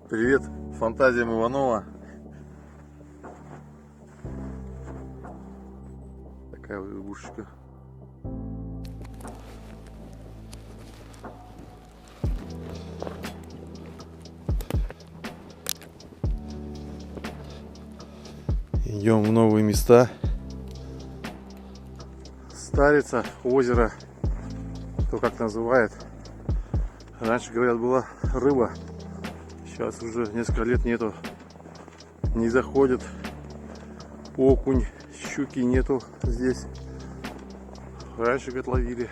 Привет фантазиям Иванова. Такая вот избушечка. Идем в новые места. Старица, озеро, кто как называет. Раньше, говорят, была рыба. Сейчас уже несколько лет нету. Не заходит. Окунь, щуки нету здесь. Раньше, говорят, ловили.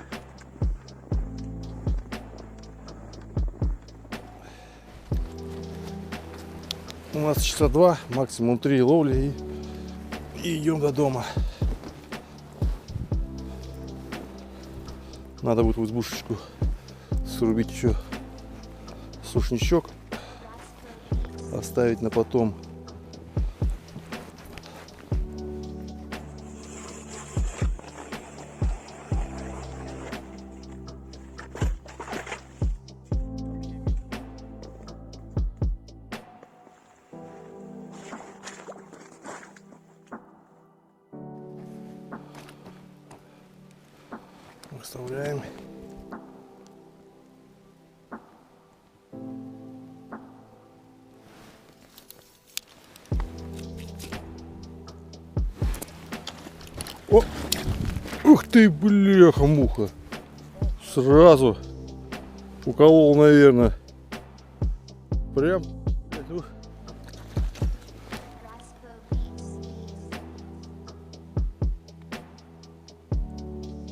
У нас часа 2, максимум 3 ловли и идем до дома. Надо будет в избушечку срубить еще сушничок, оставить на потом. Выставляем. О! Ух ты, бляха-муха! Сразу уколол, наверное. Прям.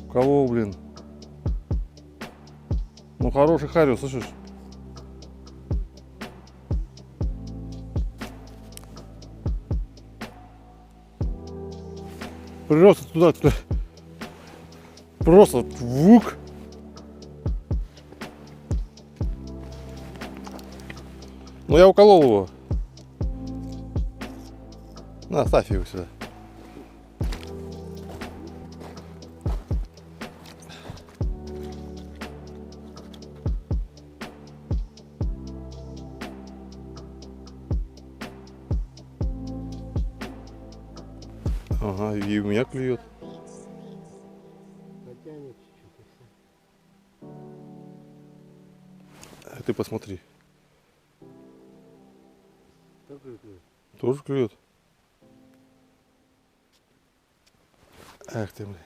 Уколол, блин. Ну, хороший хариус, слышишь? Просто туда, просто вук. Ну, я уколол его. На, ставь его сюда. Ага, и у меня клюет. А ты посмотри. Тоже клюет. Ах ты, блин.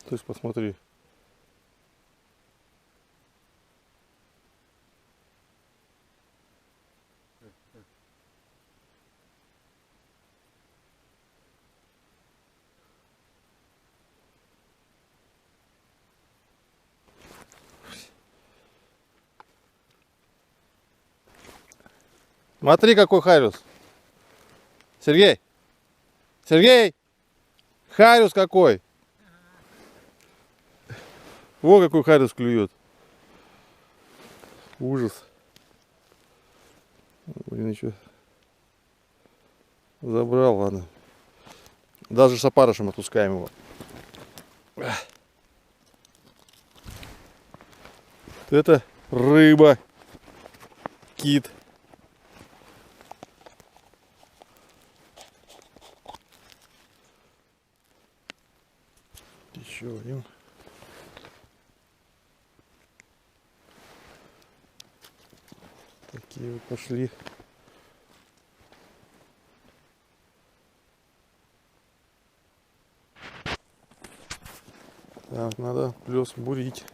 То есть посмотри. Смотри, какой хариус. Сергей! Сергей! Хариус какой! Во какой хариус клюет. Ужас. Блин, еще забрал, ладно. Даже с опарышем отпускаем его. Это рыба. Кит. Еще один. Такие вот пошли. Так, надо плес бурить.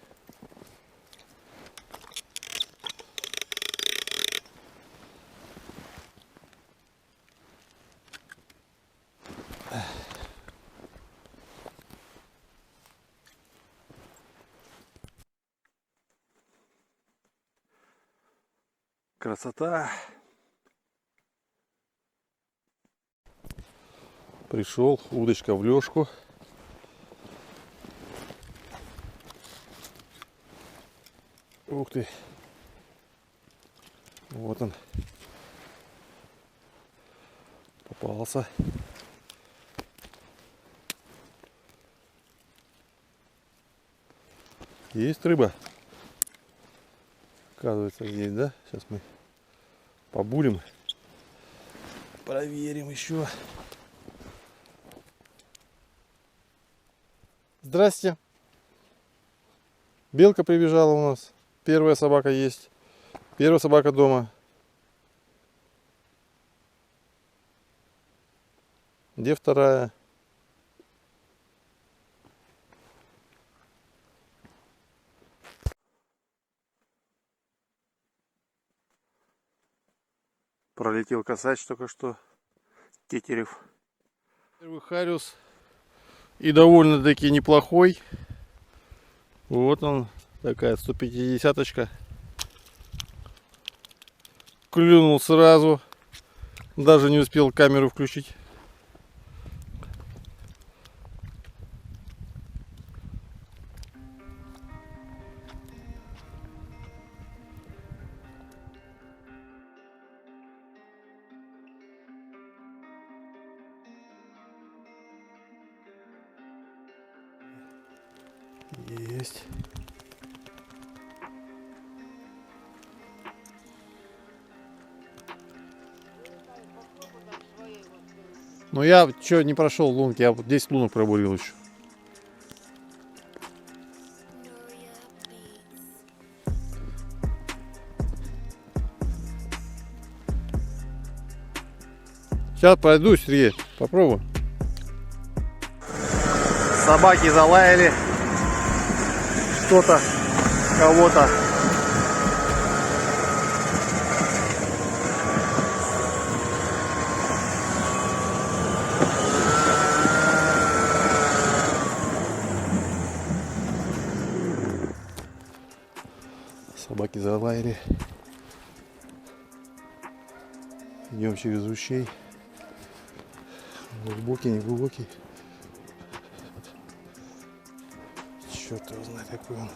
Красота. Пришел, удочка в лёжку. Ух ты. Вот он. Попался. Есть рыба. Оказывается, здесь, да? Сейчас мы побулим. Проверим еще. Здрасте. Белка прибежала у нас. Первая собака есть. Первая собака дома. Где вторая? Пролетел косач только что. Тетерев. Первый хариус. И довольно-таки неплохой. Вот он. Такая 150-очка. Клюнул сразу. Даже не успел камеру включить. Есть. Но я что, не прошел лунки, я вот 10 лунок пробурил еще. Сейчас пойду, Сергей, попробую. Собаки залаяли. Кто-то, кого-то. Собаки залаяли. Идем через ручей. Глубокий, не глубокий. Черт его знает, какой он.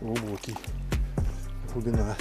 Глубокий. Глубина.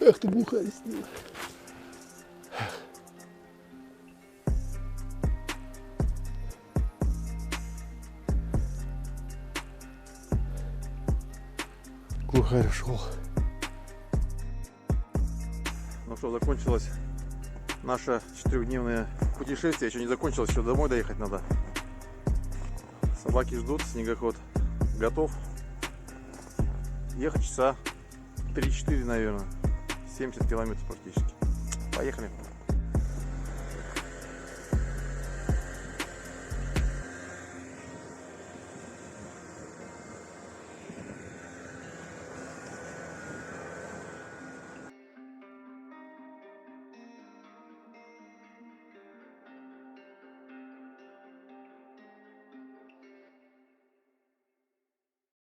Ах ты глухарь снила. Глухарь ушел. Ну что, закончилось наше 4-дневное путешествие. Еще не закончилось, еще домой доехать надо. Собаки ждут, снегоход готов. Ехать часа 3-4, наверное. 70 километров практически. Поехали.